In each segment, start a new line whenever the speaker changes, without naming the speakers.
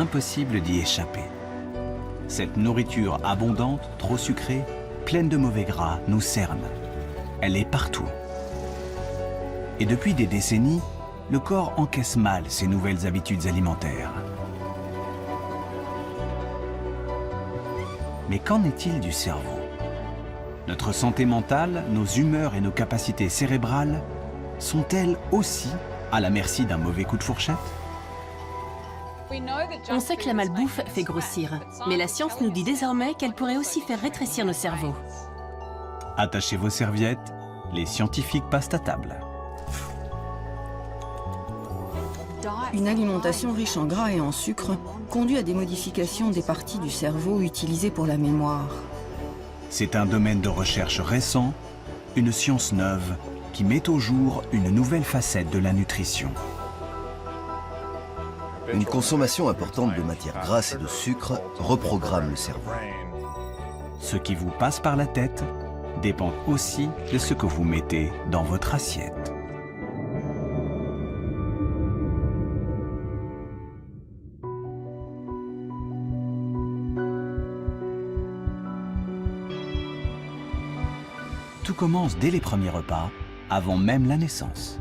impossible d'y échapper. Cette nourriture abondante, trop sucrée, pleine de mauvais gras, nous cerne. Elle est partout. Et depuis des décennies, le corps encaisse mal ces nouvelles habitudes alimentaires. Mais qu'en est-il du cerveau? Notre santé mentale, nos humeurs et nos capacités cérébrales sont-elles aussi à la merci d'un mauvais coup de fourchette?
On sait que la malbouffe fait grossir, mais la science nous dit désormais qu'elle pourrait aussi faire rétrécir nos cerveaux.
Attachez vos serviettes, les scientifiques passent à table.
Une alimentation riche en gras et en sucre conduit à des modifications des parties du cerveau utilisées pour la mémoire.
C'est un domaine de recherche récent, une science neuve qui met au jour une nouvelle facette de la nutrition.
Une consommation importante de matières grasses et de sucre reprogramme le cerveau.
Ce qui vous passe par la tête dépend aussi de ce que vous mettez dans votre assiette. Tout commence dès les premiers repas, avant même la naissance.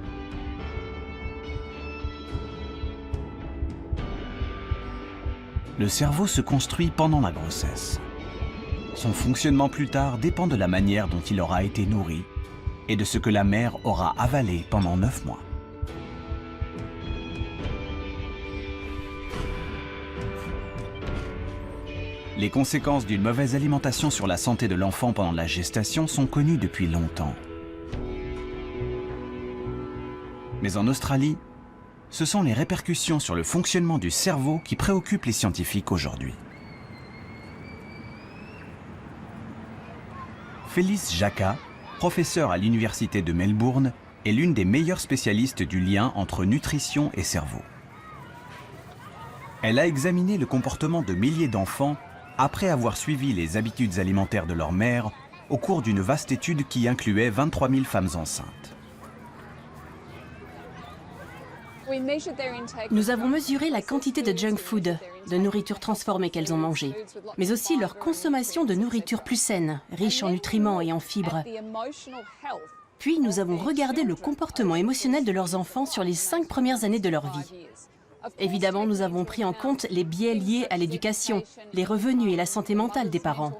Le cerveau se construit pendant la grossesse. Son fonctionnement plus tard dépend de la manière dont il aura été nourri et de ce que la mère aura avalé pendant 9 mois. Les conséquences d'une mauvaise alimentation sur la santé de l'enfant pendant la gestation sont connues depuis longtemps. Mais en Australie, ce sont les répercussions sur le fonctionnement du cerveau qui préoccupent les scientifiques aujourd'hui. Phyllis Jacka, professeure à l'Université de Melbourne, est l'une des meilleures spécialistes du lien entre nutrition et cerveau. Elle a examiné le comportement de milliers d'enfants après avoir suivi les habitudes alimentaires de leur mère au cours d'une vaste étude qui incluait 23 000 femmes enceintes.
Nous avons mesuré la quantité de junk food, de nourriture transformée qu'elles ont mangée, mais aussi leur consommation de nourriture plus saine, riche en nutriments et en fibres. Puis nous avons regardé le comportement émotionnel de leurs enfants sur les 5 premières années de leur vie. Évidemment, nous avons pris en compte les biais liés à l'éducation, les revenus et la santé mentale des parents.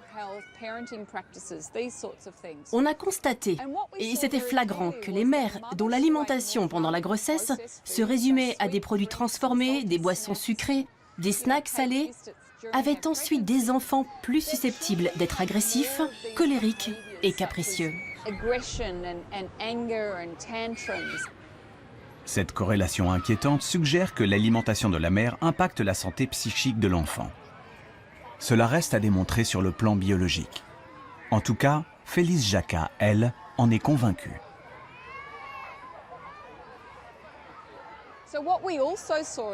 On a constaté, et c'était flagrant, que les mères dont l'alimentation pendant la grossesse se résumait à des produits transformés, des boissons sucrées, des snacks salés, avaient ensuite des enfants plus susceptibles d'être agressifs, colériques et capricieux.
Cette corrélation inquiétante suggère que l'alimentation de la mère impacte la santé psychique de l'enfant. Cela reste à démontrer sur le plan biologique. En tout cas, Phyllis Jacka, elle, en est convaincue.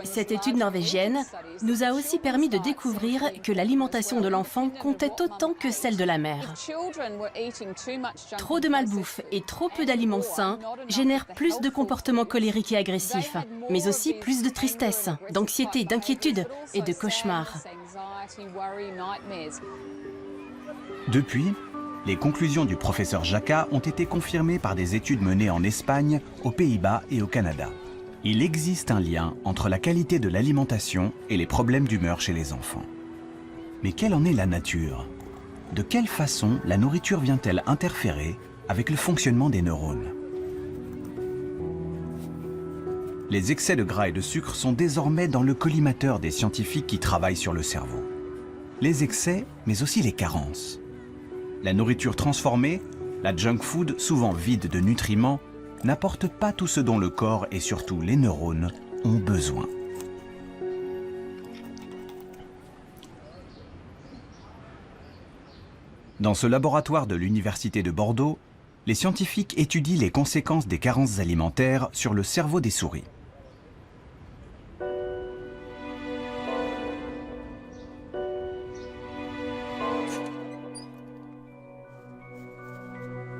Cette étude norvégienne nous a aussi permis de découvrir que l'alimentation de l'enfant comptait autant que celle de la mère. Trop de malbouffe et trop peu d'aliments sains génèrent plus de comportements colériques et agressifs, mais aussi plus de tristesse, d'anxiété, d'inquiétude et de cauchemars.
Depuis, les conclusions du professeur Jacka ont été confirmées par des études menées en Espagne, aux Pays-Bas et au Canada. Il existe un lien entre la qualité de l'alimentation et les problèmes d'humeur chez les enfants. Mais quelle en est la nature? De quelle façon la nourriture vient-elle interférer avec le fonctionnement des neurones? Les excès de gras et de sucre sont désormais dans le collimateur des scientifiques qui travaillent sur le cerveau. Les excès, mais aussi les carences. La nourriture transformée, la junk food souvent vide de nutriments, n'apporte pas tout ce dont le corps et surtout les neurones ont besoin. Dans ce laboratoire de l'Université de Bordeaux, les scientifiques étudient les conséquences des carences alimentaires sur le cerveau des souris.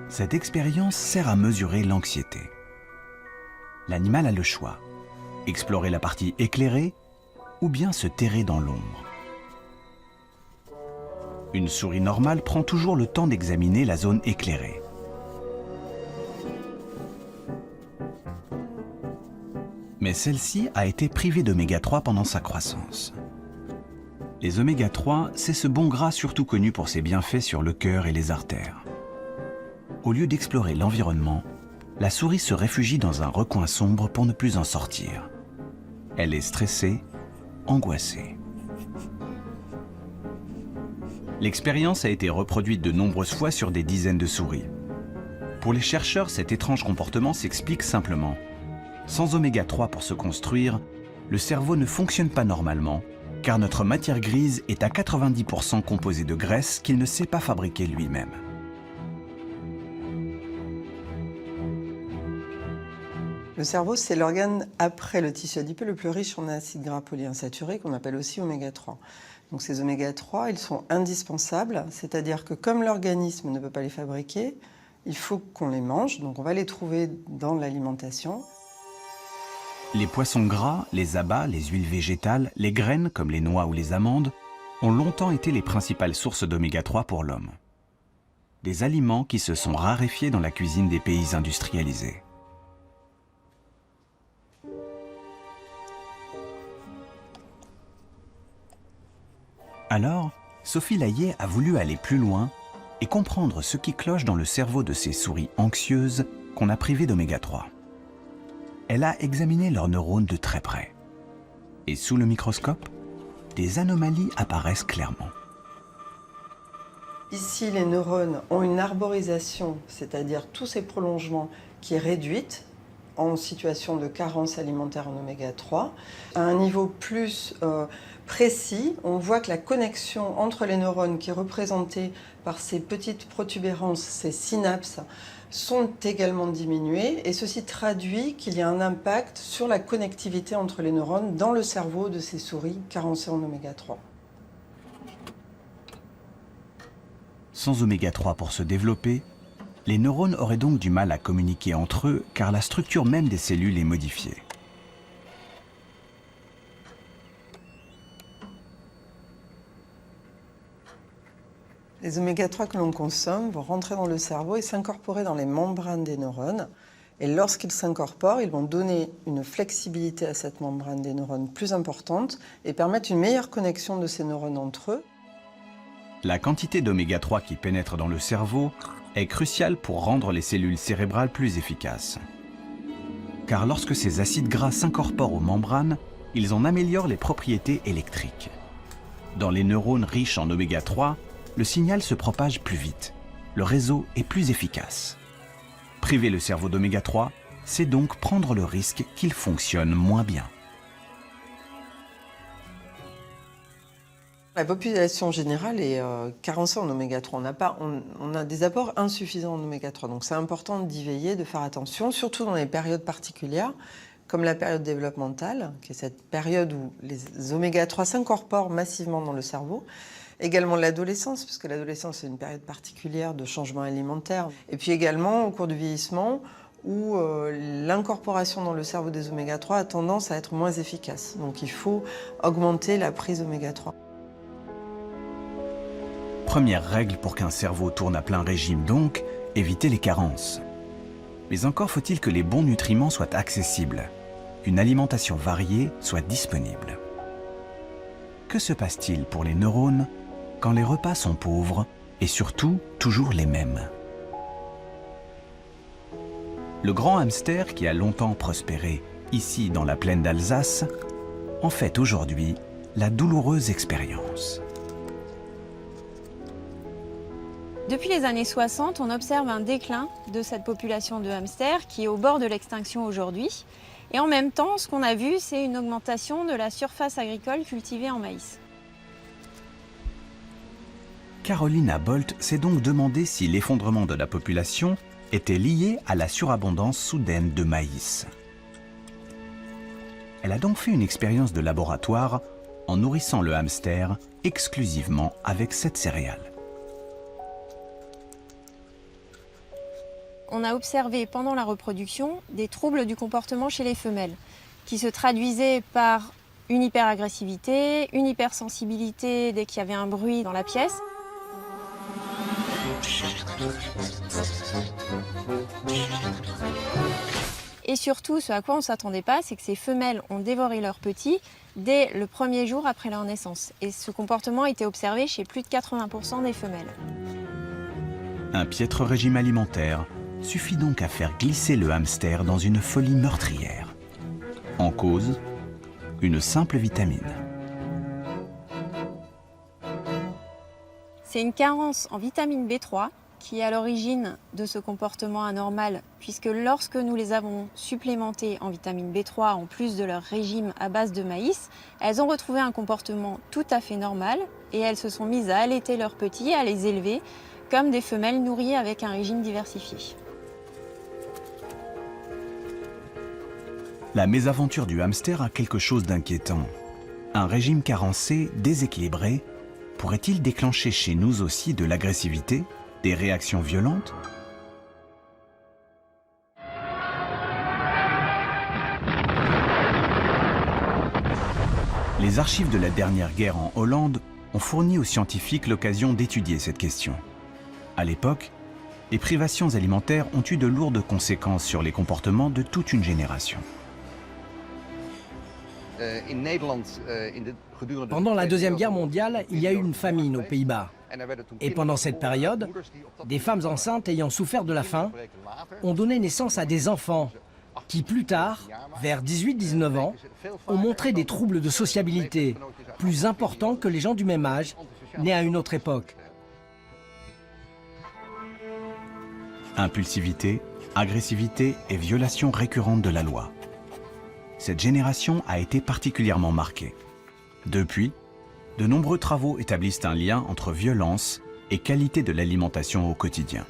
Cette expérience sert à mesurer l'anxiété. L'animal a le choix, explorer la partie éclairée ou bien se terrer dans l'ombre. Une souris normale prend toujours le temps d'examiner la zone éclairée. Mais celle-ci a été privée d'oméga 3 pendant sa croissance. Les oméga 3, c'est ce bon gras surtout connu pour ses bienfaits sur le cœur et les artères. Au lieu d'explorer l'environnement, la souris se réfugie dans un recoin sombre pour ne plus en sortir. Elle est stressée, angoissée. L'expérience a été reproduite de nombreuses fois sur des dizaines de souris. Pour les chercheurs, cet étrange comportement s'explique simplement. Sans oméga 3 pour se construire, le cerveau ne fonctionne pas normalement, car notre matière grise est à 90% composée de graisse qu'il ne sait pas fabriquer lui-même.
Le cerveau, c'est l'organe après le tissu adipeux le plus riche en acides gras polyinsaturés, qu'on appelle aussi oméga 3. Donc ces oméga 3, ils sont indispensables, c'est-à-dire que comme l'organisme ne peut pas les fabriquer, il faut qu'on les mange, donc on va les trouver dans l'alimentation.
Les poissons gras, les abats, les huiles végétales, les graines comme les noix ou les amandes ont longtemps été les principales sources d'oméga 3 pour l'homme. Des aliments qui se sont raréfiés dans la cuisine des pays industrialisés. Alors, Sophie Layet a voulu aller plus loin et comprendre ce qui cloche dans le cerveau de ces souris anxieuses qu'on a privées d'oméga 3. Elle a examiné leurs neurones de très près. Et sous le microscope, des anomalies apparaissent clairement.
Ici, les neurones ont une arborisation, c'est-à-dire tous ces prolongements qui est réduite en situation de carence alimentaire en oméga 3. À un niveau plus précis, on voit que la connexion entre les neurones qui est représentée par ces petites protubérances, ces synapses, sont également diminuées et ceci traduit qu'il y a un impact sur la connectivité entre les neurones dans le cerveau de ces souris carencées en oméga 3.
Sans oméga 3 pour se développer, les neurones auraient donc du mal à communiquer entre eux car la structure même des cellules est modifiée.
Les oméga 3 que l'on consomme vont rentrer dans le cerveau et s'incorporer dans les membranes des neurones. Et lorsqu'ils s'incorporent, ils vont donner une flexibilité à cette membrane des neurones plus importante et permettre une meilleure connexion de ces neurones entre eux.
La quantité d'oméga 3 qui pénètre dans le cerveau est cruciale pour rendre les cellules cérébrales plus efficaces. Car lorsque ces acides gras s'incorporent aux membranes, ils en améliorent les propriétés électriques. Dans les neurones riches en oméga 3, le signal se propage plus vite. Le réseau est plus efficace. Priver le cerveau d'oméga 3, c'est donc prendre le risque qu'il fonctionne moins bien.
La population générale est carencée en oméga 3. On a des apports insuffisants en oméga 3. Donc c'est important d'y veiller, de faire attention, surtout dans les périodes particulières, comme la période développementale, qui est cette période où les oméga 3 s'incorporent massivement dans le cerveau. Également l'adolescence, puisque l'adolescence est une période particulière de changement alimentaire. Et puis également au cours du vieillissement, où l'incorporation dans le cerveau des oméga 3 a tendance à être moins efficace. Donc il faut augmenter la prise oméga 3.
Première règle pour qu'un cerveau tourne à plein régime donc, éviter les carences. Mais encore faut-il que les bons nutriments soient accessibles, qu'une alimentation variée soit disponible. Que se passe-t-il pour les neurones quand les repas sont pauvres et surtout toujours les mêmes? Le grand hamster qui a longtemps prospéré ici dans la plaine d'Alsace en fait aujourd'hui la douloureuse expérience.
Depuis les années 60, on observe un déclin de cette population de hamsters qui est au bord de l'extinction aujourd'hui. Et en même temps, ce qu'on a vu, c'est une augmentation de la surface agricole cultivée en maïs.
Carolina Bolt s'est donc demandé si l'effondrement de la population était lié à la surabondance soudaine de maïs. Elle a donc fait une expérience de laboratoire en nourrissant le hamster exclusivement avec cette céréale.
On a observé pendant la reproduction des troubles du comportement chez les femelles, qui se traduisaient par une hyperagressivité, une hypersensibilité dès qu'il y avait un bruit dans la pièce. Et surtout, ce à quoi on ne s'attendait pas, c'est que ces femelles ont dévoré leurs petits dès le premier jour après leur naissance. Et ce comportement a été observé chez plus de 80% des femelles.
Un piètre régime alimentaire suffit donc à faire glisser le hamster dans une folie meurtrière. En cause, une simple vitamine.
C'est une carence en vitamine B3 qui est à l'origine de ce comportement anormal, puisque lorsque nous les avons supplémentées en vitamine B3 en plus de leur régime à base de maïs, elles ont retrouvé un comportement tout à fait normal et elles se sont mises à allaiter leurs petits, à les élever comme des femelles nourries avec un régime diversifié.
La mésaventure du hamster a quelque chose d'inquiétant. Un régime carencé, déséquilibré, pourrait-il déclencher chez nous aussi de l'agressivité, des réactions violentes? Les archives de la dernière guerre en Hollande ont fourni aux scientifiques l'occasion d'étudier cette question. À l'époque, les privations alimentaires ont eu de lourdes conséquences sur les comportements de toute une génération.
Pendant la Deuxième Guerre mondiale, il y a eu une famine aux Pays-Bas. Et pendant cette période, des femmes enceintes ayant souffert de la faim ont donné naissance à des enfants qui, plus tard, vers 18-19 ans, ont montré des troubles de sociabilité plus importants que les gens du même âge, nés à une autre époque.
Impulsivité, agressivité et violation récurrente de la loi. Cette génération a été particulièrement marquée. Depuis, de nombreux travaux établissent un lien entre violence et qualité de l'alimentation au quotidien.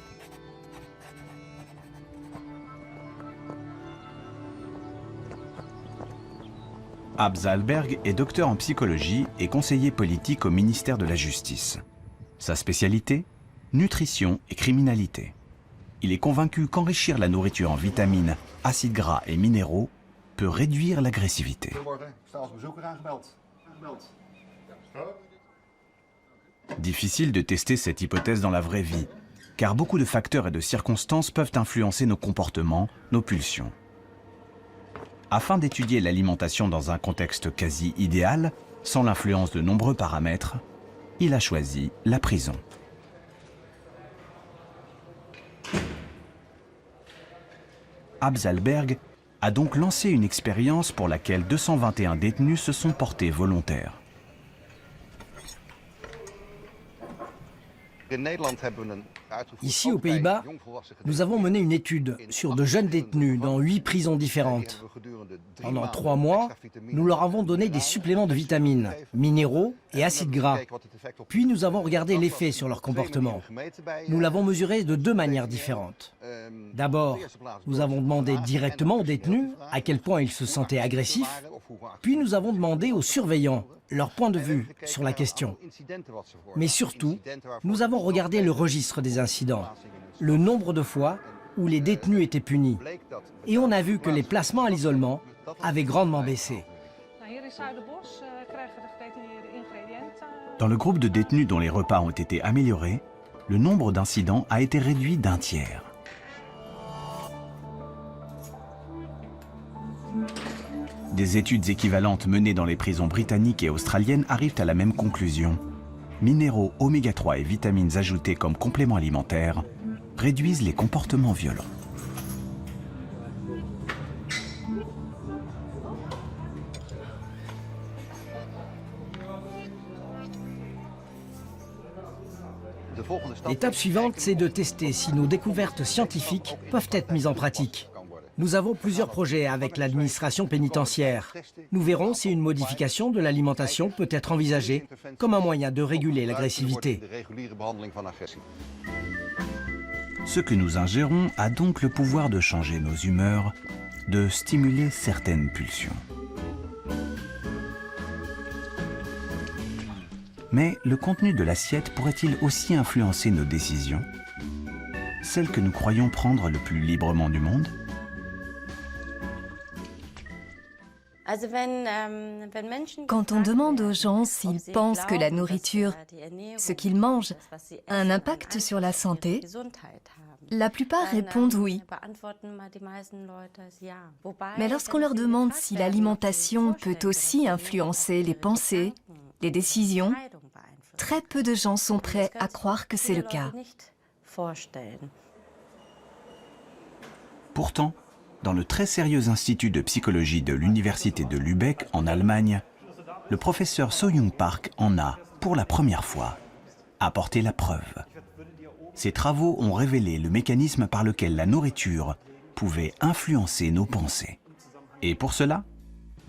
Abz Alberg est docteur en psychologie et conseiller politique au ministère de la Justice. Sa spécialité, nutrition et criminalité. Il est convaincu qu'enrichir la nourriture en vitamines, acides gras et minéraux peut réduire l'agressivité. Difficile de tester cette hypothèse dans la vraie vie, car beaucoup de facteurs et de circonstances peuvent influencer nos comportements, nos pulsions. Afin d'étudier l'alimentation dans un contexte quasi idéal, sans l'influence de nombreux paramètres, il a choisi la prison. Abz Alberg a donc lancé une expérience pour laquelle 221 détenus se sont portés volontaires.
Ici, aux Pays-Bas, nous avons mené une étude sur de jeunes détenus dans 8 prisons différentes. Pendant 3 mois, nous leur avons donné des suppléments de vitamines, minéraux et acides gras. Puis nous avons regardé l'effet sur leur comportement. Nous l'avons mesuré de 2 manières différentes. D'abord, nous avons demandé directement aux détenus à quel point ils se sentaient agressifs. Puis nous avons demandé aux surveillants leur point de vue sur la question. Mais surtout, nous avons regardé le registre des incidents, le nombre de fois où les détenus étaient punis. Et on a vu que les placements à l'isolement avaient grandement baissé.
Dans le groupe de détenus dont les repas ont été améliorés, le nombre d'incidents a été réduit d'1 tiers. Des études équivalentes menées dans les prisons britanniques et australiennes arrivent à la même conclusion. Minéraux, oméga 3 et vitamines ajoutées comme compléments alimentaires réduisent les comportements violents.
L'étape suivante, c'est de tester si nos découvertes scientifiques peuvent être mises en pratique. Nous avons plusieurs projets avec l'administration pénitentiaire. Nous verrons si une modification de l'alimentation peut être envisagée comme un moyen de réguler l'agressivité.
Ce que nous ingérons a donc le pouvoir de changer nos humeurs, de stimuler certaines pulsions. Mais le contenu de l'assiette pourrait-il aussi influencer nos décisions, celles que nous croyons prendre le plus librement du monde ?
Quand on demande aux gens s'ils pensent que la nourriture, ce qu'ils mangent, a un impact sur la santé, la plupart répondent oui. Mais lorsqu'on leur demande si l'alimentation peut aussi influencer les pensées, les décisions, très peu de gens sont prêts à croire que c'est le cas.
Pourtant, dans le très sérieux institut de psychologie de l'université de Lübeck en Allemagne, le professeur So-Young Park en a, pour la première fois, apporté la preuve. Ses travaux ont révélé le mécanisme par lequel la nourriture pouvait influencer nos pensées. Et pour cela,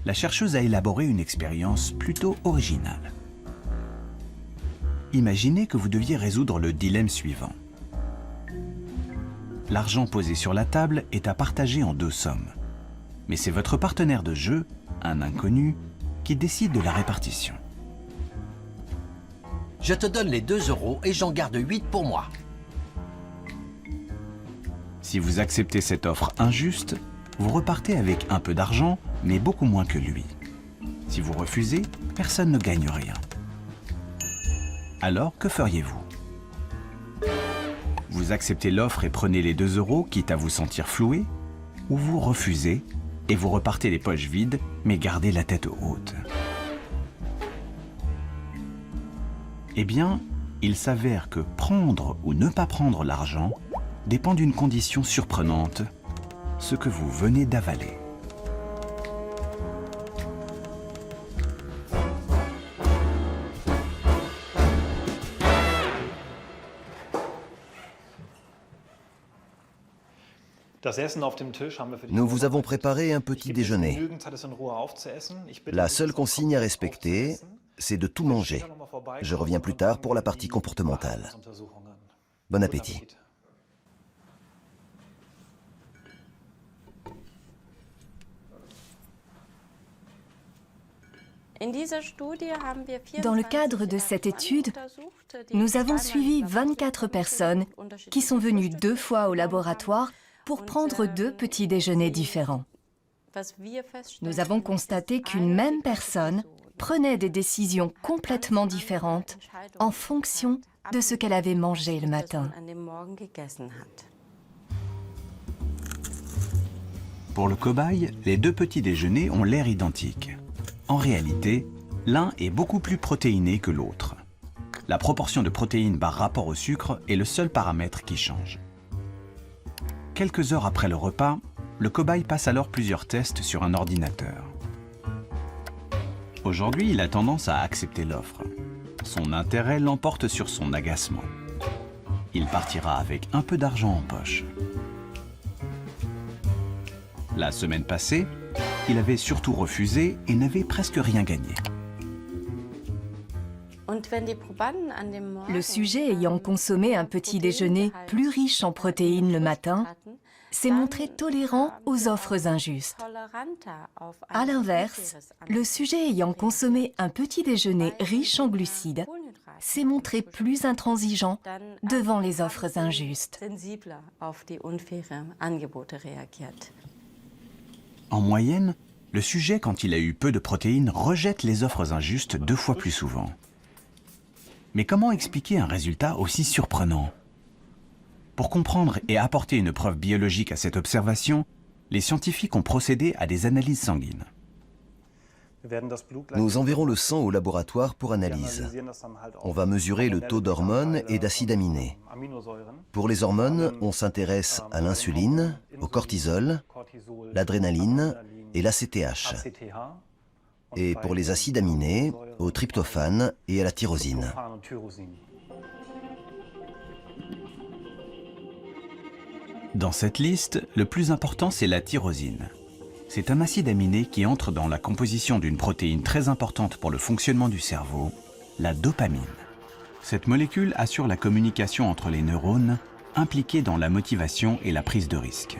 la chercheuse a élaboré une expérience plutôt originale. Imaginez que vous deviez résoudre le dilemme suivant. L'argent posé sur la table est à partager en 2 sommes. Mais c'est votre partenaire de jeu, un inconnu, qui décide de la répartition.
Je te donne les 2 € et j'en garde 8 pour moi.
Si vous acceptez cette offre injuste, vous repartez avec un peu d'argent, mais beaucoup moins que lui. Si vous refusez, personne ne gagne rien. Alors, que feriez-vous ? Vous acceptez l'offre et prenez les 2 € quitte à vous sentir floué, ou vous refusez et vous repartez les poches vides mais gardez la tête haute. Eh bien, il s'avère que prendre ou ne pas prendre l'argent dépend d'une condition surprenante, ce que vous venez d'avaler.
Nous vous avons préparé un petit déjeuner. La seule consigne à respecter, c'est de tout manger. Je reviens plus tard pour la partie comportementale. Bon appétit.
Dans le cadre de cette étude, nous avons suivi 24 personnes qui sont venues 2 fois au laboratoire pour prendre 2 petits déjeuners différents. Nous avons constaté qu'une même personne prenait des décisions complètement différentes en fonction de ce qu'elle avait mangé le matin.
Pour le cobaye, les 2 petits déjeuners ont l'air identiques. En réalité, l'un est beaucoup plus protéiné que l'autre. La proportion de protéines par rapport au sucre est le seul paramètre qui change. Quelques heures après le repas, le cobaye passe alors plusieurs tests sur un ordinateur. Aujourd'hui, il a tendance à accepter l'offre. Son intérêt l'emporte sur son agacement. Il partira avec un peu d'argent en poche. La semaine passée, il avait surtout refusé et n'avait presque rien gagné.
Le sujet ayant consommé un petit déjeuner plus riche en protéines le matin s'est montré tolérant aux offres injustes. À l'inverse, le sujet ayant consommé un petit déjeuner riche en glucides s'est montré plus intransigeant devant les offres injustes.
En moyenne, le sujet, quand il a eu peu de protéines, rejette les offres injustes 2 fois plus souvent. Mais comment expliquer un résultat aussi surprenant ? Pour comprendre et apporter une preuve biologique à cette observation, les scientifiques ont procédé à des analyses sanguines.
Nous enverrons le sang au laboratoire pour analyse. On va mesurer le taux d'hormones et d'acides aminés. Pour les hormones, on s'intéresse à l'insuline, au cortisol, l'adrénaline et l'ACTH. Et pour les acides aminés, au tryptophane et à la tyrosine.
Dans cette liste, le plus important, c'est la tyrosine. C'est un acide aminé qui entre dans la composition d'une protéine très importante pour le fonctionnement du cerveau, la dopamine. Cette molécule assure la communication entre les neurones, impliqués dans la motivation et la prise de risque.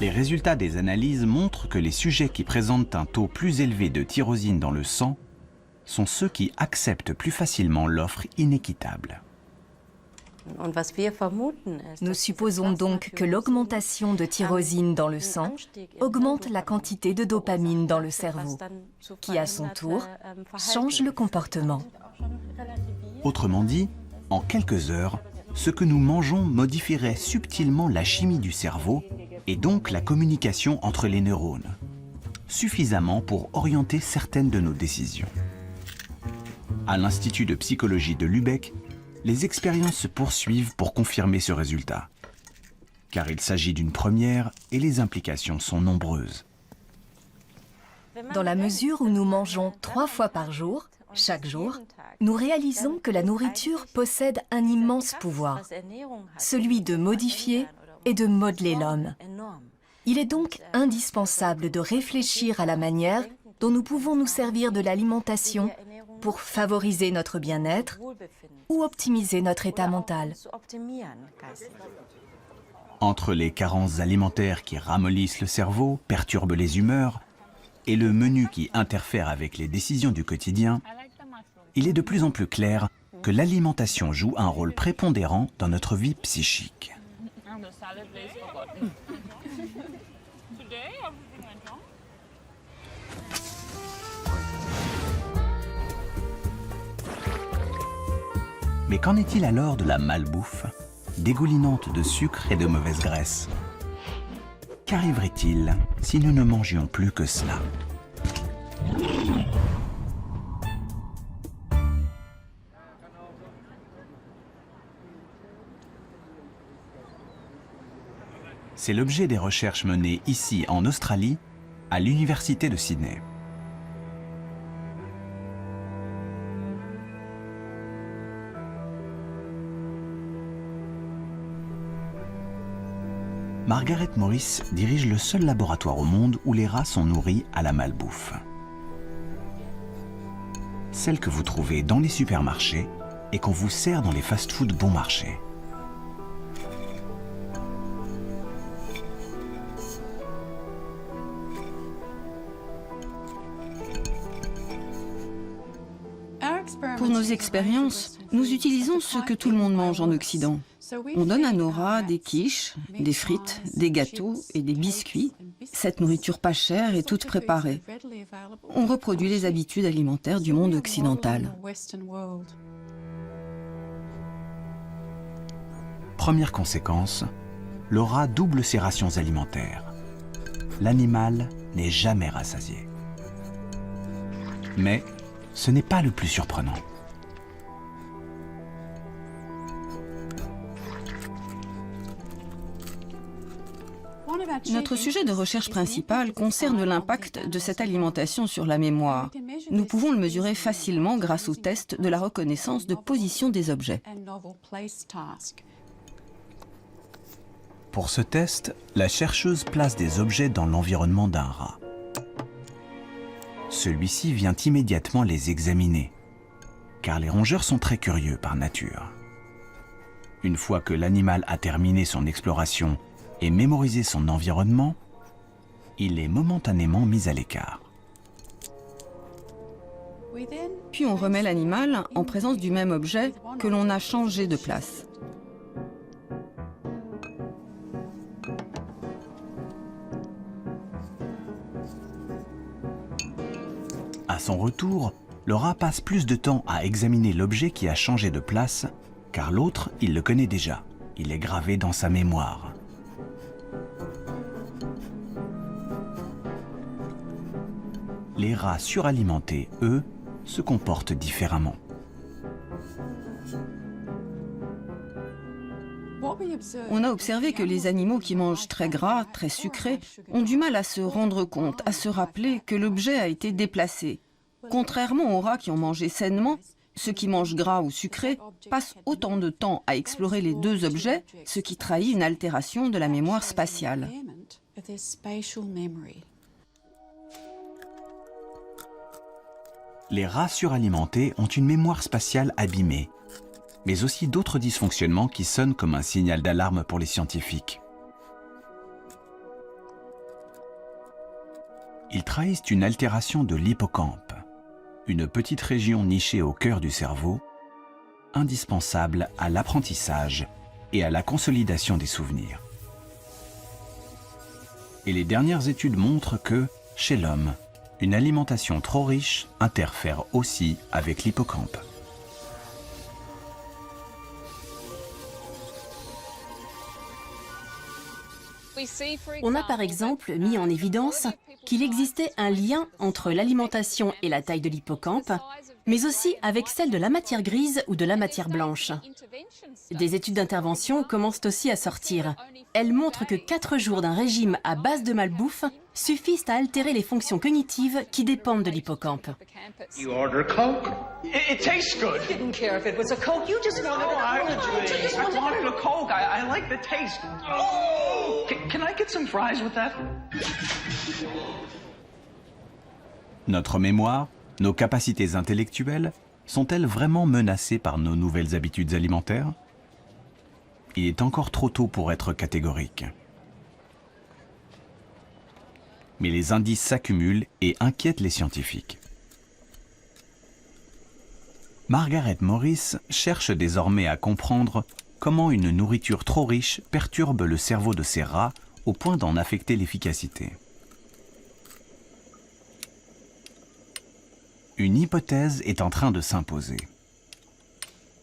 Les résultats des analyses montrent que les sujets qui présentent un taux plus élevé de tyrosine dans le sang sont ceux qui acceptent plus facilement l'offre inéquitable.
Nous supposons donc que l'augmentation de tyrosine dans le sang augmente la quantité de dopamine dans le cerveau, qui à son tour change le comportement.
Autrement dit, en quelques heures, ce que nous mangeons modifierait subtilement la chimie du cerveau et donc la communication entre les neurones, suffisamment pour orienter certaines de nos décisions. À l'Institut de psychologie de Lübeck, les expériences se poursuivent pour confirmer ce résultat. Car il s'agit d'une première et les implications sont nombreuses.
Dans la mesure où nous mangeons 3 fois par jour, chaque jour, nous réalisons que la nourriture possède un immense pouvoir, celui de modifier et de modeler l'homme. Il est donc indispensable de réfléchir à la manière dont nous pouvons nous servir de l'alimentation pour favoriser notre bien-être ou optimiser notre état mental.
Entre les carences alimentaires qui ramollissent le cerveau, perturbent les humeurs, et le menu qui interfère avec les décisions du quotidien, il est de plus en plus clair que l'alimentation joue un rôle prépondérant dans notre vie psychique. Mais qu'en est-il alors de la malbouffe, dégoulinante de sucre et de mauvaise graisse? Qu'arriverait-il si nous ne mangions plus que cela? C'est l'objet des recherches menées ici en Australie, à l'Université de Sydney. Margaret Morris dirige le seul laboratoire au monde où les rats sont nourris à la malbouffe. Celle que vous trouvez dans les supermarchés et qu'on vous sert dans les fast-foods bon marché.
Pour nos expériences, nous utilisons ce que tout le monde mange en Occident. On donne à nos rats des quiches, des frites, des gâteaux et des biscuits. Cette nourriture pas chère est toute préparée. On reproduit les habitudes alimentaires du monde occidental.
Première conséquence, le rat double ses rations alimentaires. L'animal n'est jamais rassasié. Mais ce n'est pas le plus surprenant.
Notre sujet de recherche principal concerne l'impact de cette alimentation sur la mémoire. Nous pouvons le mesurer facilement grâce au test de la reconnaissance de position des objets.
Pour ce test, la chercheuse place des objets dans l'environnement d'un rat. Celui-ci vient immédiatement les examiner, car les rongeurs sont très curieux par nature. Une fois que l'animal a terminé son exploration et mémorisé son environnement, il est momentanément mis à l'écart.
Puis on remet l'animal en présence du même objet que l'on a changé de place.
À son retour, le rat passe plus de temps à examiner l'objet qui a changé de place, car l'autre, il le connaît déjà. Il est gravé dans sa mémoire. Les rats suralimentés, eux, se comportent différemment.
On a observé que les animaux qui mangent très gras, très sucré, ont du mal à se rendre compte, à se rappeler que l'objet a été déplacé. Contrairement aux rats qui ont mangé sainement, ceux qui mangent gras ou sucré passent autant de temps à explorer les deux objets, ce qui trahit une altération de la mémoire spatiale.
Les rats suralimentés ont une mémoire spatiale abîmée, mais aussi d'autres dysfonctionnements qui sonnent comme un signal d'alarme pour les scientifiques. Ils trahissent une altération de l'hippocampe, une petite région nichée au cœur du cerveau, indispensable à l'apprentissage et à la consolidation des souvenirs. Et les dernières études montrent que, chez l'homme, une alimentation trop riche interfère aussi avec l'hippocampe.
On a par exemple mis en évidence qu'il existait un lien entre l'alimentation et la taille de l'hippocampe, mais aussi avec celle de la matière grise ou de la matière blanche. Des études d'intervention commencent aussi à sortir. Elles montrent que 4 jours d'un régime à base de malbouffe suffisent à altérer les fonctions cognitives qui dépendent de l'hippocampe.
You order a Coke. It tastes good.
You didn't care if it was a Coke. You just wanted
I wanted a Coke. I like the taste. Oh! Can I get some fries with that?
Notre mémoire, nos capacités intellectuelles, sont-elles vraiment menacées par nos nouvelles habitudes alimentaires? Il est encore trop tôt pour être catégorique. Mais les indices s'accumulent et inquiètent les scientifiques. Margaret Morris cherche désormais à comprendre comment une nourriture trop riche perturbe le cerveau de ces rats au point d'en affecter l'efficacité. Une hypothèse est en train de s'imposer.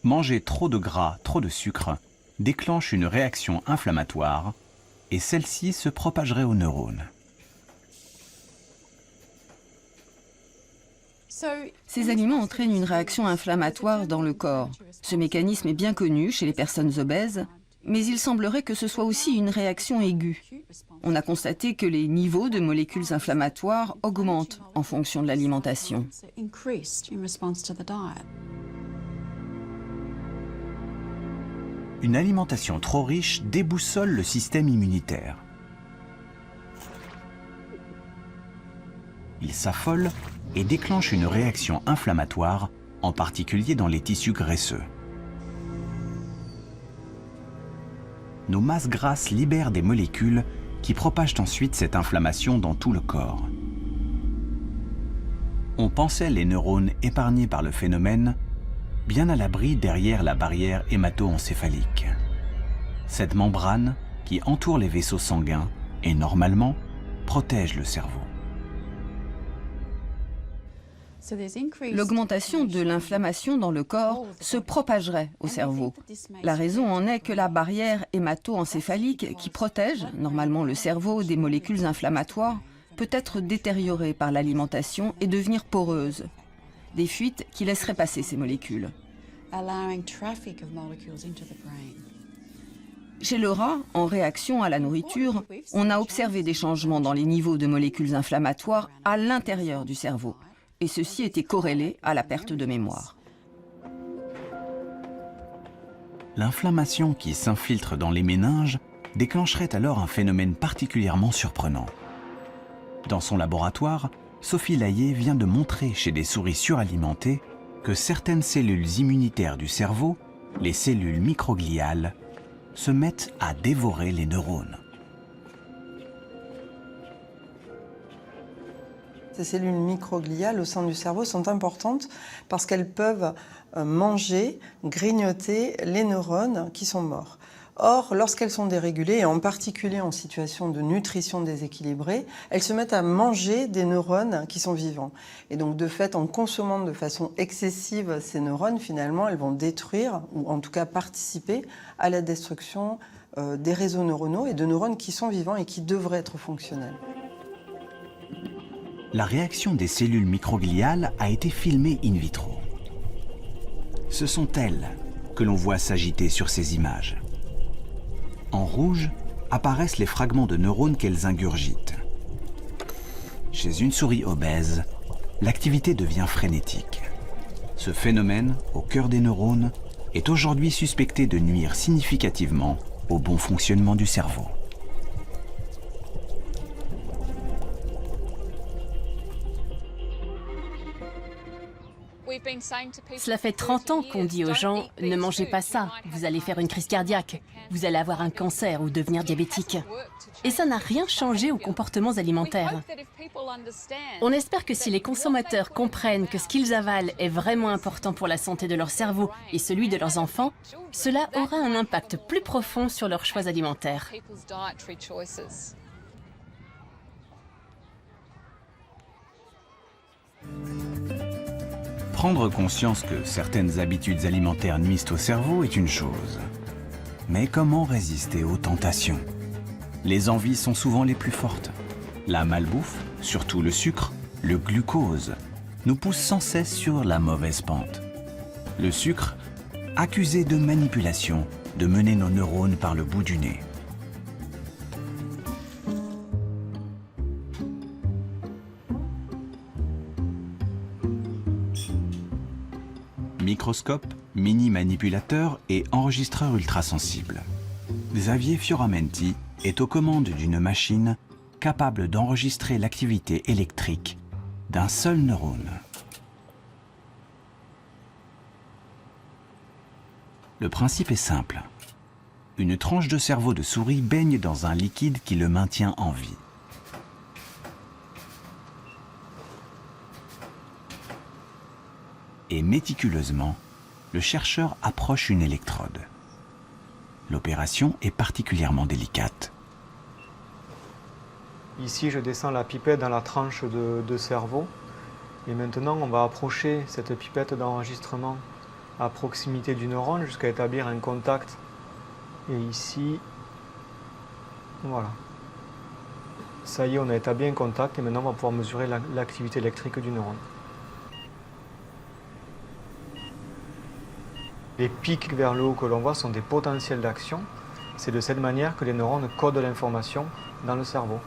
Manger trop de gras, trop de sucre, déclenche une réaction inflammatoire et celle-ci se propagerait aux neurones.
Ces aliments entraînent une réaction inflammatoire dans le corps. Ce mécanisme est bien connu chez les personnes obèses, mais il semblerait que ce soit aussi une réaction aiguë. On a constaté que les niveaux de molécules inflammatoires augmentent en fonction de l'alimentation.
Une alimentation trop riche déboussole le système immunitaire. Il s'affole et déclenche une réaction inflammatoire, en particulier dans les tissus graisseux. Nos masses grasses libèrent des molécules qui propagent ensuite cette inflammation dans tout le corps. On pensait les neurones épargnés par le phénomène, bien à l'abri derrière la barrière hémato-encéphalique. Cette membrane, qui entoure les vaisseaux sanguins et normalement protège le cerveau.
L'augmentation de l'inflammation dans le corps se propagerait au cerveau. La raison en est que la barrière hémato-encéphalique qui protège normalement le cerveau des molécules inflammatoires peut être détériorée par l'alimentation et devenir poreuse. Des fuites qui laisseraient passer ces molécules. Chez le rat, en réaction à la nourriture, on a observé des changements dans les niveaux de molécules inflammatoires à l'intérieur du cerveau. Et ceci était corrélé à la perte de mémoire.
L'inflammation qui s'infiltre dans les méninges déclencherait alors un phénomène particulièrement surprenant. Dans son laboratoire, Sophie Layet vient de montrer chez des souris suralimentées que certaines cellules immunitaires du cerveau, les cellules microgliales, se mettent à dévorer les neurones.
Ces cellules microgliales au sein du cerveau sont importantes parce qu'elles peuvent manger, grignoter les neurones qui sont morts. Or, lorsqu'elles sont dérégulées, et en particulier en situation de nutrition déséquilibrée, elles se mettent à manger des neurones qui sont vivants. Et donc, de fait, en consommant de façon excessive ces neurones, finalement, elles vont détruire, ou en tout cas participer à la destruction des réseaux neuronaux et de neurones qui sont vivants et qui devraient être fonctionnels.
La réaction des cellules microgliales a été filmée in vitro. Ce sont elles que l'on voit s'agiter sur ces images. En rouge apparaissent les fragments de neurones qu'elles ingurgitent. Chez une souris obèse, l'activité devient frénétique. Ce phénomène, au cœur des neurones, est aujourd'hui suspecté de nuire significativement au bon fonctionnement du cerveau.
Cela fait 30 ans qu'on dit aux gens « Ne mangez pas ça, vous allez faire une crise cardiaque, vous allez avoir un cancer ou devenir diabétique ». Et ça n'a rien changé aux comportements alimentaires. On espère que si les consommateurs comprennent que ce qu'ils avalent est vraiment important pour la santé de leur cerveau et celui de leurs enfants, cela aura un impact plus profond sur leurs choix alimentaires.
Prendre conscience que certaines habitudes alimentaires nuisent au cerveau est une chose. Mais comment résister aux tentations? Les envies sont souvent les plus fortes. La malbouffe, surtout le sucre, le glucose, nous pousse sans cesse sur la mauvaise pente. Le sucre, accusé de manipulation, de mener nos neurones par le bout du nez. Microscope, mini-manipulateur et enregistreur ultrasensible. Xavier Fioramenti est aux commandes d'une machine capable d'enregistrer l'activité électrique d'un seul neurone. Le principe est simple. Une tranche de cerveau de souris baigne dans un liquide qui le maintient en vie. Et méticuleusement, le chercheur approche une électrode. L'opération est particulièrement délicate.
Ici, je descends la pipette dans la tranche de cerveau. Et maintenant, on va approcher cette pipette d'enregistrement à proximité du neurone jusqu'à établir un contact. Et ici, voilà. Ça y est, on a établi un contact et maintenant, on va pouvoir mesurer l'activité électrique du neurone. Les pics vers le haut que l'on voit sont des potentiels d'action. C'est de cette manière que les neurones codent l'information dans le cerveau.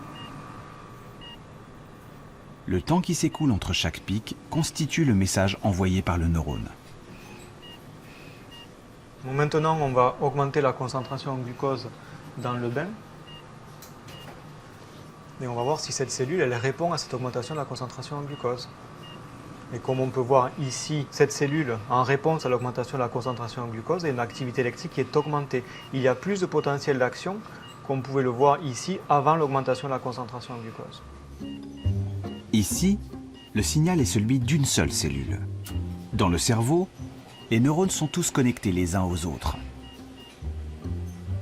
Le temps qui s'écoule entre chaque pic constitue le message envoyé par le neurone.
Donc maintenant, on va augmenter la concentration en glucose dans le bain. Et on va voir si cette cellule elle répond à cette augmentation de la concentration en glucose. Et comme on peut voir ici, cette cellule, en réponse à l'augmentation de la concentration en glucose, a une activité électrique qui est augmentée. Il y a plus de potentiel d'action qu'on pouvait le voir ici avant l'augmentation de la concentration en glucose.
Ici, le signal est celui d'une seule cellule. Dans le cerveau, les neurones sont tous connectés les uns aux autres.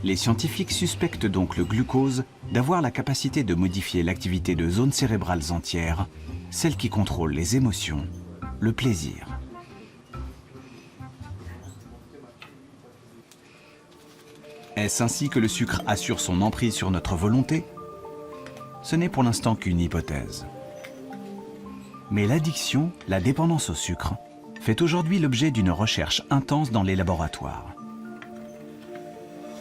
Les scientifiques suspectent donc le glucose d'avoir la capacité de modifier l'activité de zones cérébrales entières, celles qui contrôlent les émotions, le plaisir. Est-ce ainsi que le sucre assure son emprise sur notre volonté? Ce n'est pour l'instant qu'une hypothèse. Mais l'addiction, la dépendance au sucre, fait aujourd'hui l'objet d'une recherche intense dans les laboratoires.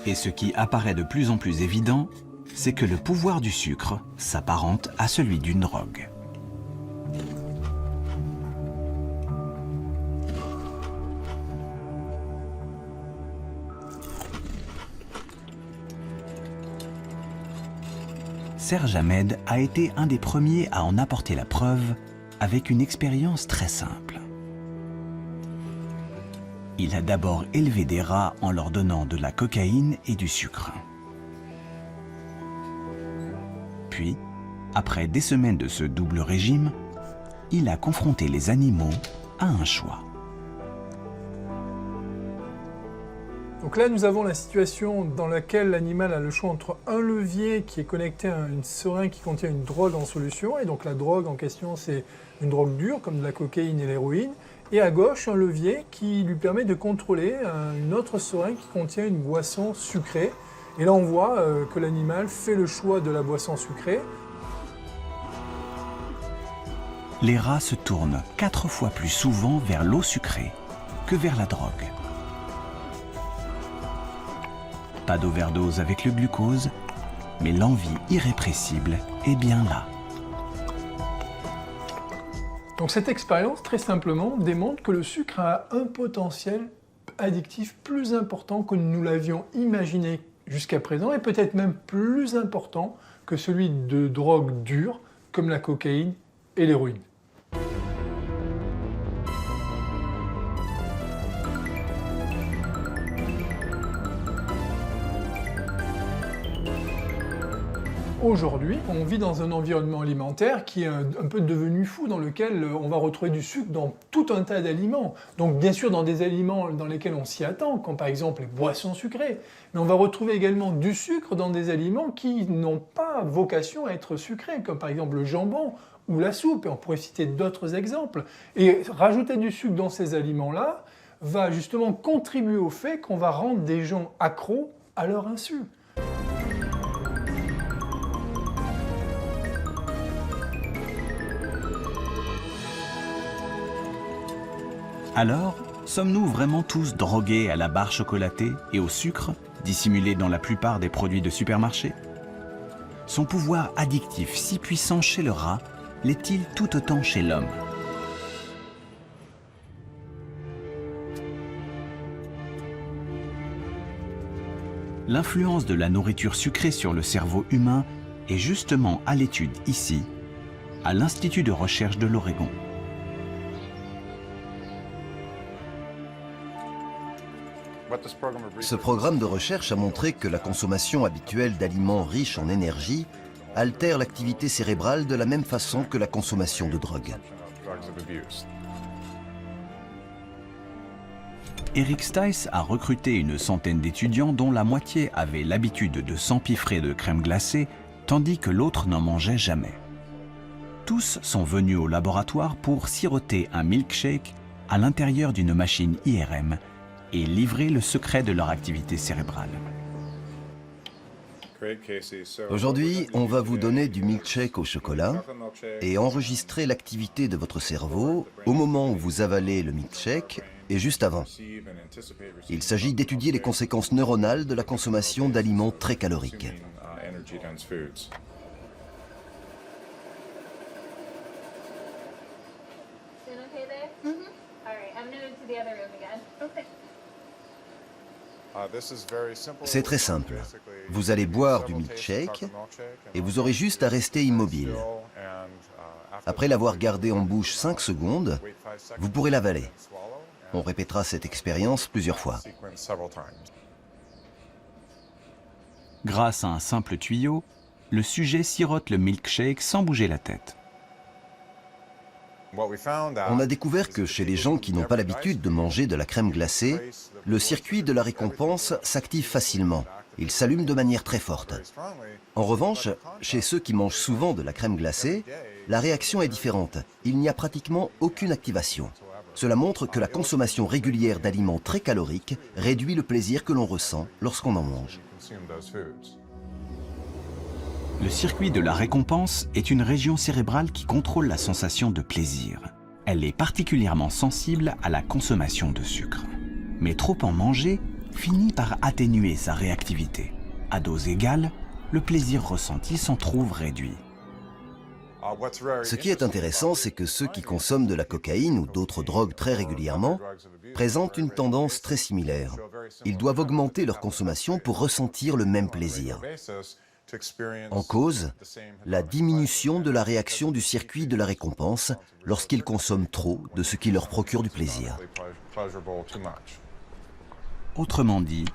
Et ce qui apparaît de plus en plus évident, c'est que le pouvoir du sucre s'apparente à celui d'une drogue. Serge Ahmed a été un des premiers à en apporter la preuve avec une expérience très simple. Il a d'abord élevé des rats en leur donnant de la cocaïne et du sucre. Puis, après des semaines de ce double régime, il a confronté les animaux à un choix.
Donc là, nous avons la situation dans laquelle l'animal a le choix entre un levier qui est connecté à une seringue qui contient une drogue en solution, et donc la drogue en question, c'est une drogue dure, comme de la cocaïne et l'héroïne, et à gauche, un levier qui lui permet de contrôler une autre seringue qui contient une boisson sucrée. Et là, on voit que l'animal fait le choix de la boisson sucrée.
Les rats se tournent 4 fois plus souvent vers l'eau sucrée que vers la drogue. Pas d'overdose avec le glucose, mais l'envie irrépressible est bien là.
Donc cette expérience, très simplement, démontre que le sucre a un potentiel addictif plus important que nous l'avions imaginé jusqu'à présent, et peut-être même plus important que celui de drogues dures, comme la cocaïne et l'héroïne. Aujourd'hui, on vit dans un environnement alimentaire qui est un peu devenu fou, dans lequel on va retrouver du sucre dans tout un tas d'aliments. Donc bien sûr dans des aliments dans lesquels on s'y attend, comme par exemple les boissons sucrées, mais on va retrouver également du sucre dans des aliments qui n'ont pas vocation à être sucrés, comme par exemple le jambon ou la soupe, et on pourrait citer d'autres exemples. Et rajouter du sucre dans ces aliments-là va justement contribuer au fait qu'on va rendre des gens accros à leur insu.
Alors, sommes-nous vraiment tous drogués à la barre chocolatée et au sucre, dissimulé dans la plupart des produits de supermarché? Son pouvoir addictif si puissant chez le rat l'est-il tout autant chez l'homme? L'influence de la nourriture sucrée sur le cerveau humain est justement à l'étude ici, à l'Institut de recherche de l'Oregon.
Ce programme de recherche a montré que la consommation habituelle d'aliments riches en énergie altère l'activité cérébrale de la même façon que la consommation de drogue.
Eric Stice a recruté une centaine d'étudiants dont la moitié avaient l'habitude de s'empiffrer de crème glacée, tandis que l'autre n'en mangeait jamais. Tous sont venus au laboratoire pour siroter un milkshake à l'intérieur d'une machine IRM et livrer le secret de leur activité cérébrale.
Aujourd'hui, on va vous donner du milkshake au chocolat et enregistrer l'activité de votre cerveau au moment où vous avalez le milkshake et juste avant. Il s'agit d'étudier les conséquences neuronales de la consommation d'aliments très caloriques. C'est très simple. Vous allez boire du milkshake et vous aurez juste à rester immobile. Après l'avoir gardé en bouche 5 secondes, vous pourrez l'avaler. On répétera cette expérience plusieurs fois.
Grâce à un simple tuyau, le sujet sirote le milkshake sans bouger la tête.
On a découvert que chez les gens qui n'ont pas l'habitude de manger de la crème glacée, le circuit de la récompense s'active facilement. Il s'allume de manière très forte. En revanche, chez ceux qui mangent souvent de la crème glacée, la réaction est différente. Il n'y a pratiquement aucune activation. Cela montre que la consommation régulière d'aliments très caloriques réduit le plaisir que l'on ressent lorsqu'on en mange.
Le circuit de la récompense est une région cérébrale qui contrôle la sensation de plaisir. Elle est particulièrement sensible à la consommation de sucre. Mais trop en manger finit par atténuer sa réactivité. À dose égale, le plaisir ressenti s'en trouve réduit.
Ce qui est intéressant, c'est que ceux qui consomment de la cocaïne ou d'autres drogues très régulièrement présentent une tendance très similaire. Ils doivent augmenter leur consommation pour ressentir le même plaisir. En cause, la diminution de la réaction du circuit de la récompense lorsqu'ils consomment trop de ce qui leur procure du plaisir.
Autrement dit,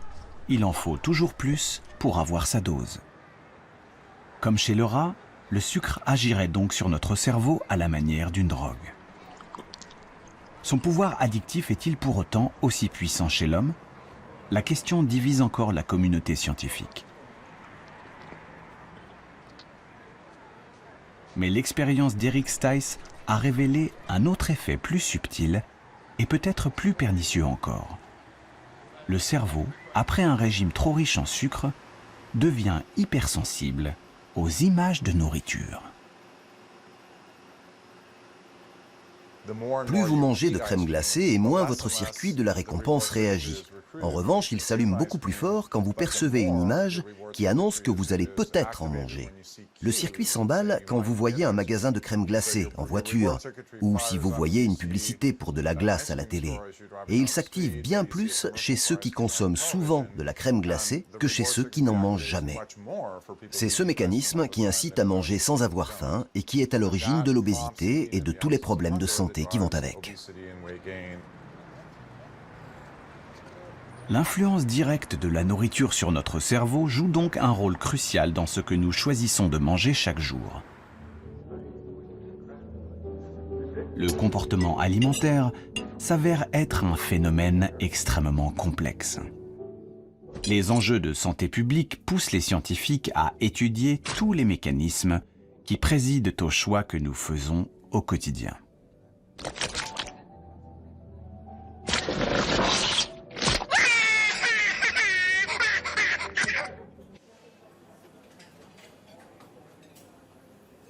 il en faut toujours plus pour avoir sa dose. Comme chez le rat, le sucre agirait donc sur notre cerveau à la manière d'une drogue. Son pouvoir addictif est-il pour autant aussi puissant chez l'homme? La question divise encore la communauté scientifique. Mais l'expérience d'Eric Stice a révélé un autre effet plus subtil et peut-être plus pernicieux encore. Le cerveau, après un régime trop riche en sucre, devient hypersensible aux images de nourriture.
Plus vous mangez de crème glacée et moins votre circuit de la récompense réagit. En revanche, il s'allume beaucoup plus fort quand vous percevez une image qui annonce que vous allez peut-être en manger. Le circuit s'emballe quand vous voyez un magasin de crème glacée en voiture ou si vous voyez une publicité pour de la glace à la télé. Et il s'active bien plus chez ceux qui consomment souvent de la crème glacée que chez ceux qui n'en mangent jamais. C'est ce mécanisme qui incite à manger sans avoir faim et qui est à l'origine de l'obésité et de tous les problèmes de santé qui vont avec.
L'influence directe de la nourriture sur notre cerveau joue donc un rôle crucial dans ce que nous choisissons de manger chaque jour. Le comportement alimentaire s'avère être un phénomène extrêmement complexe. Les enjeux de santé publique poussent les scientifiques à étudier tous les mécanismes qui président aux choix que nous faisons au quotidien.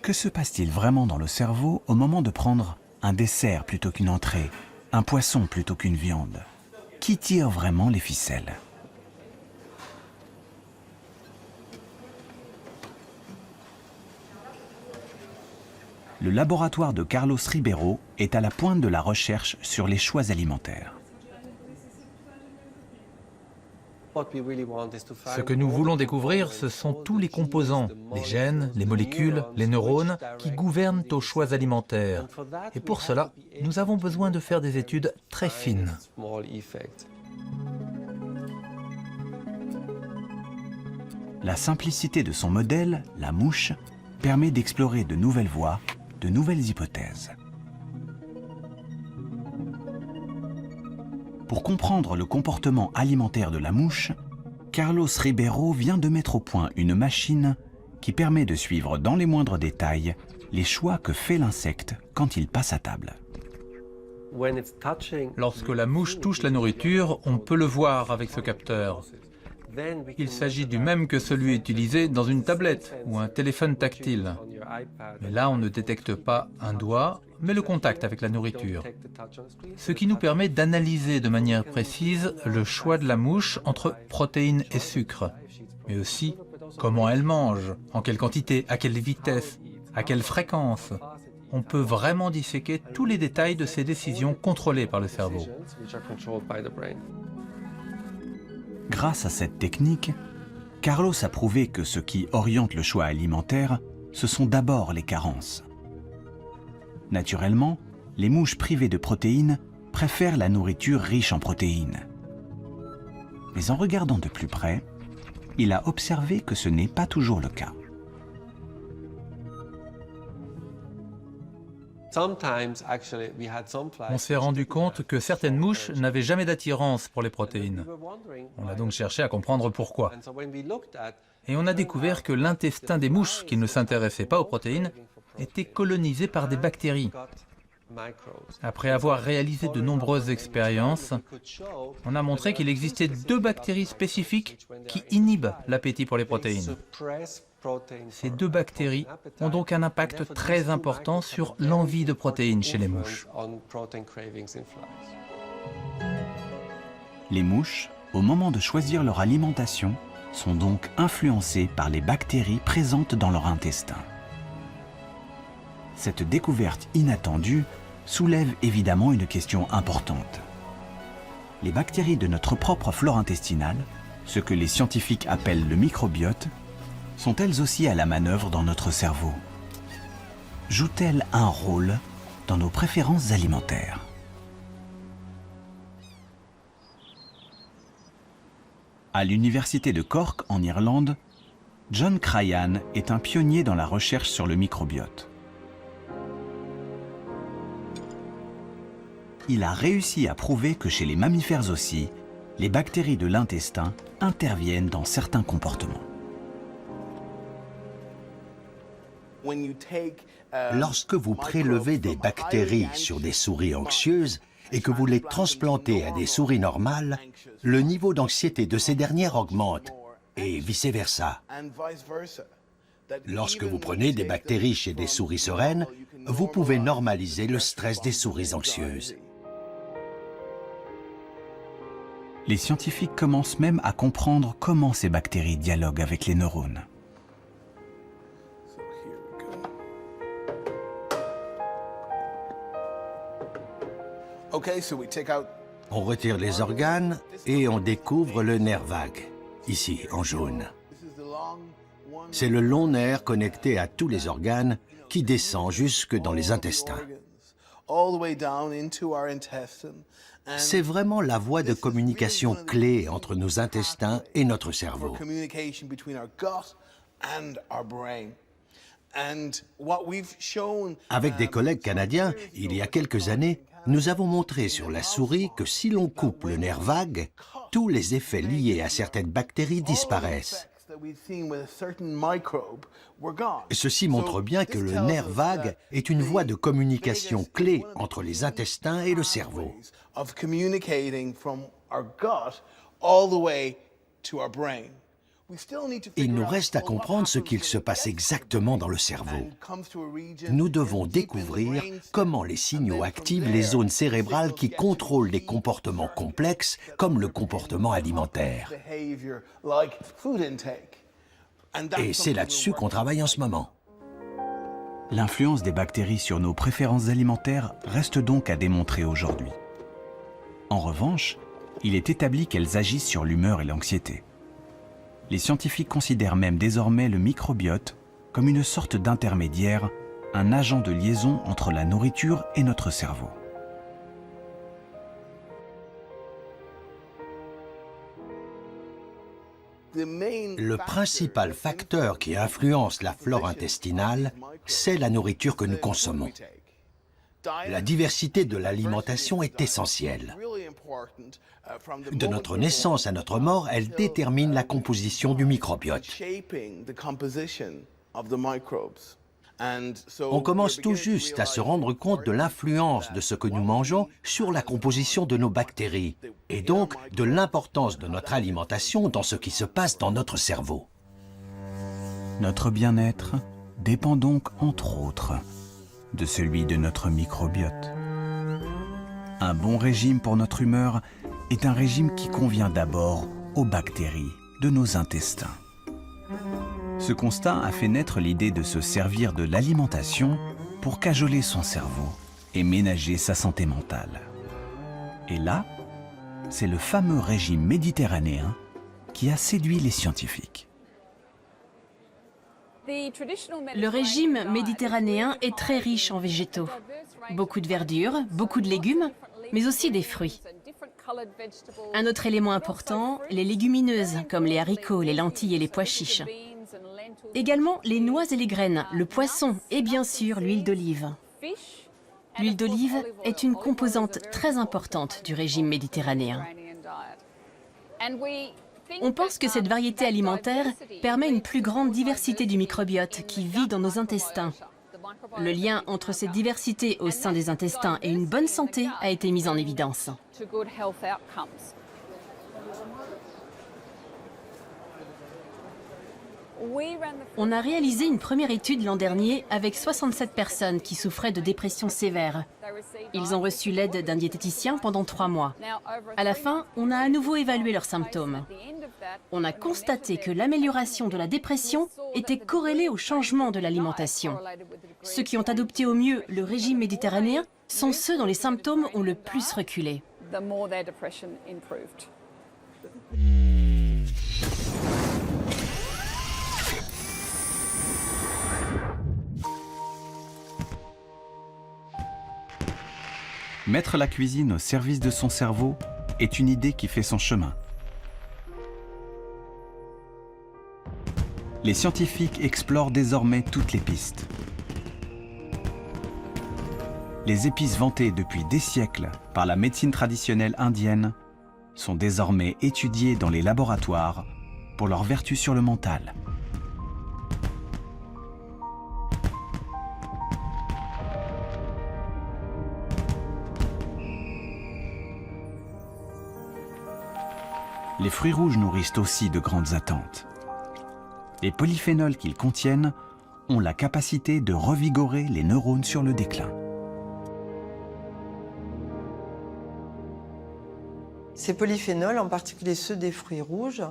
Que se passe-t-il vraiment dans le cerveau au moment de prendre un dessert plutôt qu'une entrée, un poisson plutôt qu'une viande? Qui tire vraiment les ficelles? Le laboratoire de Carlos Ribeiro est à la pointe de la recherche sur les choix alimentaires.
Ce que nous voulons découvrir, ce sont tous les composants, les gènes, les molécules, les neurones, qui gouvernent aux choix alimentaires. Et pour cela, nous avons besoin de faire des études très fines.
La simplicité de son modèle, la mouche, permet d'explorer de nouvelles voies, de nouvelles hypothèses. Pour comprendre le comportement alimentaire de la mouche, Carlos Ribeiro vient de mettre au point une machine qui permet de suivre dans les moindres détails les choix que fait l'insecte quand il passe à table.
Lorsque la mouche touche la nourriture, on peut le voir avec ce capteur. Il s'agit du même que celui utilisé dans une tablette ou un téléphone tactile. Mais là, on ne détecte pas un doigt, mais le contact avec la nourriture. Ce qui nous permet d'analyser de manière précise le choix de la mouche entre protéines et sucre, mais aussi comment elle mange, en quelle quantité, à quelle vitesse, à quelle fréquence. On peut vraiment disséquer tous les détails de ces décisions contrôlées par le cerveau.
Grâce à cette technique, Carlos a prouvé que ce qui oriente le choix alimentaire, ce sont d'abord les carences. Naturellement, les mouches privées de protéines préfèrent la nourriture riche en protéines. Mais en regardant de plus près, il a observé que ce n'est pas toujours le cas.
On s'est rendu compte que certaines mouches n'avaient jamais d'attirance pour les protéines. On a donc cherché à comprendre pourquoi. Et on a découvert que l'intestin des mouches, qui ne s'intéressaient pas aux protéines, était colonisé par des bactéries. Après avoir réalisé de nombreuses expériences, on a montré qu'il existait 2 bactéries spécifiques qui inhibent l'appétit pour les protéines. Ces 2 bactéries ont donc un impact très important sur l'envie de protéines chez les mouches.
Les mouches, au moment de choisir leur alimentation, sont donc influencées par les bactéries présentes dans leur intestin. Cette découverte inattendue soulève évidemment une question importante. Les bactéries de notre propre flore intestinale, ce que les scientifiques appellent le microbiote, sont elles aussi à la manœuvre dans notre cerveau? Jouent-elles un rôle dans nos préférences alimentaires? À l'université de Cork, en Irlande, John Cryan est un pionnier dans la recherche sur le microbiote. Il a réussi à prouver que chez les mammifères aussi, les bactéries de l'intestin interviennent dans certains comportements.
Lorsque vous prélevez des bactéries sur des souris anxieuses et que vous les transplantez à des souris normales, le niveau d'anxiété de ces dernières augmente et vice-versa. Lorsque vous prenez des bactéries chez des souris sereines, vous pouvez normaliser le stress des souris anxieuses.
Les scientifiques commencent même à comprendre comment ces bactéries dialoguent avec les neurones.
On retire les organes et on découvre le nerf vague, ici en jaune. C'est le long nerf connecté à tous les organes qui descend jusque dans les intestins. C'est vraiment la voie de communication clé entre nos intestins et notre cerveau. Avec des collègues canadiens, il y a quelques années, nous avons montré sur la souris que si l'on coupe le nerf vague, tous les effets liés à certaines bactéries disparaissent. Ceci montre bien que le nerf vague est une voie de communication clé entre les intestins et le cerveau. Il nous reste à comprendre ce qu'il se passe exactement dans le cerveau. Nous devons découvrir comment les signaux activent les zones cérébrales qui contrôlent des comportements complexes comme le comportement alimentaire. Et c'est là-dessus qu'on travaille en ce moment.
L'influence des bactéries sur nos préférences alimentaires reste donc à démontrer aujourd'hui. En revanche, il est établi qu'elles agissent sur l'humeur et l'anxiété. Les scientifiques considèrent même désormais le microbiote comme une sorte d'intermédiaire, un agent de liaison entre la nourriture et notre cerveau.
Le principal facteur qui influence la flore intestinale, c'est la nourriture que nous consommons. La diversité de l'alimentation est essentielle. De notre naissance à notre mort, elle détermine la composition du microbiote. On commence tout juste à se rendre compte de l'influence de ce que nous mangeons sur la composition de nos bactéries, et donc de l'importance de notre alimentation dans ce qui se passe dans notre cerveau.
Notre bien-être dépend donc, entre autres, de celui de notre microbiote. Un bon régime pour notre humeur est un régime qui convient d'abord aux bactéries de nos intestins. Ce constat a fait naître l'idée de se servir de l'alimentation pour cajoler son cerveau et ménager sa santé mentale. Et là, c'est le fameux régime méditerranéen qui a séduit les scientifiques.
Le régime méditerranéen est très riche en végétaux. Beaucoup de verdure, beaucoup de légumes, mais aussi des fruits. Un autre élément important, les légumineuses, comme les haricots, les lentilles et les pois chiches. Également les noix et les graines, le poisson et bien sûr l'huile d'olive. L'huile d'olive est une composante très importante du régime méditerranéen. On pense que cette variété alimentaire permet une plus grande diversité du microbiote qui vit dans nos intestins. Le lien entre cette diversité au sein des intestins et une bonne santé a été mis en évidence. On a réalisé une première étude l'an dernier avec 67 personnes qui souffraient de dépression sévère. Ils ont reçu l'aide d'un diététicien pendant 3 mois. À la fin, on a à nouveau évalué leurs symptômes. On a constaté que l'amélioration de la dépression était corrélée au changement de l'alimentation. Ceux qui ont adopté au mieux le régime méditerranéen sont ceux dont les symptômes ont le plus reculé.
Mettre la cuisine au service de son cerveau est une idée qui fait son chemin. Les scientifiques explorent désormais toutes les pistes. Les épices vantées depuis des siècles par la médecine traditionnelle indienne sont désormais étudiées dans les laboratoires pour leurs vertus sur le mental. Les fruits rouges nourrissent aussi de grandes attentes. Les polyphénols qu'ils contiennent ont la capacité de revigorer les neurones sur le déclin.
Ces polyphénols, en particulier ceux des fruits rouges,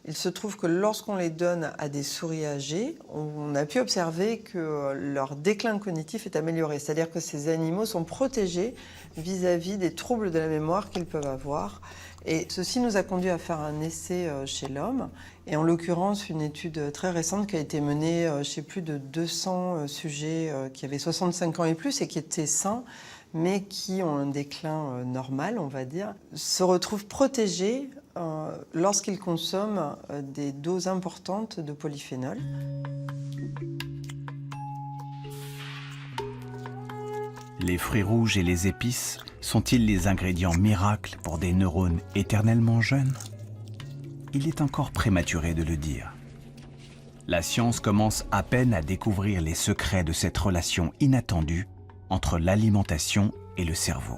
il se trouve que lorsqu'on les donne à des souris âgées, on a pu observer que leur déclin cognitif est amélioré. C'est-à-dire que ces animaux sont protégés vis-à-vis des troubles de la mémoire qu'ils peuvent avoir. Et ceci nous a conduit à faire un essai chez l'homme, et en l'occurrence une étude très récente qui a été menée chez plus de 200 sujets qui avaient 65 ans et plus et qui étaient sains, mais qui ont un déclin normal, on va dire, se retrouvent protégés lorsqu'ils consomment des doses importantes de polyphénol.
Les fruits rouges et les épices sont-ils les ingrédients miracles pour des neurones éternellement jeunes? Il est encore prématuré de le dire. La science commence à peine à découvrir les secrets de cette relation inattendue entre l'alimentation et le cerveau.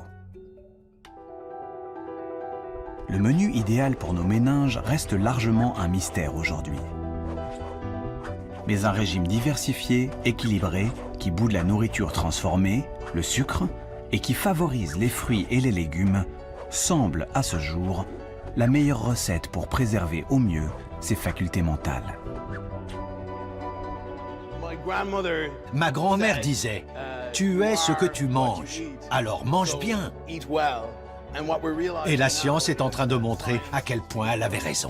Le menu idéal pour nos méninges reste largement un mystère aujourd'hui. Mais un régime diversifié, équilibré, qui boude la nourriture transformée, le sucre, et qui favorise les fruits et les légumes, semble à ce jour la meilleure recette pour préserver au mieux ses facultés mentales.
Ma grand-mère disait « Tu es ce que tu manges, alors mange bien ». Et la science est en train de montrer à quel point elle avait raison.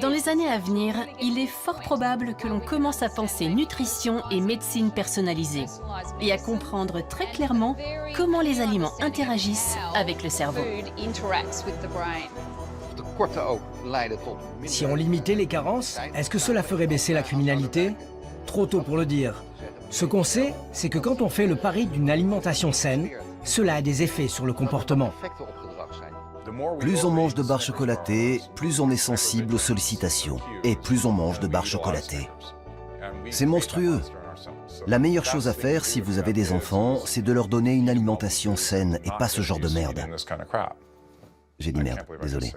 Dans les années à venir, il est fort probable que l'on commence à penser nutrition et médecine personnalisée et à comprendre très clairement comment les aliments interagissent avec le cerveau.
Si on limitait les carences, est-ce que cela ferait baisser la criminalité? Trop tôt pour le dire. Ce qu'on sait, c'est que quand on fait le pari d'une alimentation saine, cela a des effets sur le comportement.
Plus on mange de barres chocolatées, plus on est sensible aux sollicitations. Et plus on mange de barres chocolatées. C'est monstrueux. La meilleure chose à faire si vous avez des enfants, c'est de leur donner une alimentation saine et pas ce genre de merde. J'ai dit merde, désolé.